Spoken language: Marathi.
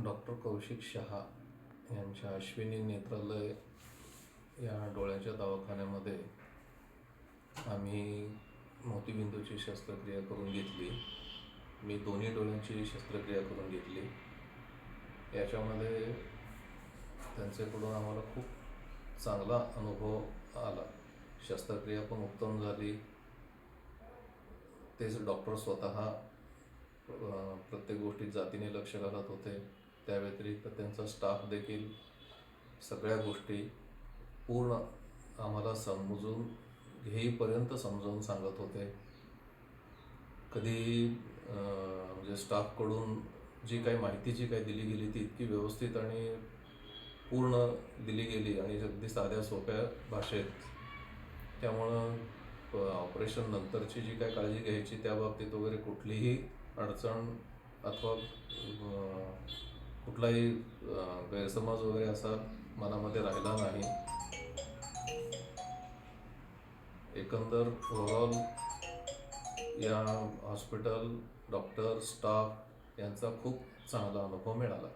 डॉक्टर कौशिक शहा यांच्या अश्विनी नेत्रालय या डोळ्याच्या दवाखान्यामध्ये आम्ही मोतीबिंदूची शस्त्रक्रिया करून घेतली. मी दोन्ही डोळ्यांची शस्त्रक्रिया करून घेतली. याच्यामध्ये त्यांच्याकडून आम्हाला खूप चांगला अनुभव आला. शस्त्रक्रिया पण उत्तम झाली. तेच डॉक्टर स्वतः प्रत्येक गोष्टीत जातीने लक्ष घालत होते. त्या व्यतिरिक्त त्यांचा स्टाफ देखील सगळ्या गोष्टी पूर्ण आम्हाला समजून घेईपर्यंत समजावून सांगत होते. कधी म्हणजे स्टाफकडून जी काही माहिती जी काही दिली गेली ती इतकी व्यवस्थित आणि पूर्ण दिली गेली आणि अगदी साध्या सोप्या भाषेत. त्यामुळं ऑपरेशन नंतरची जी काही काळजी घ्यायची त्या बाबतीत वगैरे कुठलीही अडचण अथवा कुठलाही गैरसमज वगैरे असा मनामध्ये राहिला नाही. एकंदर ओव्हरऑल या हॉस्पिटल, डॉक्टर, स्टाफ यांचा खूप चांगला अनुभव मिळाला.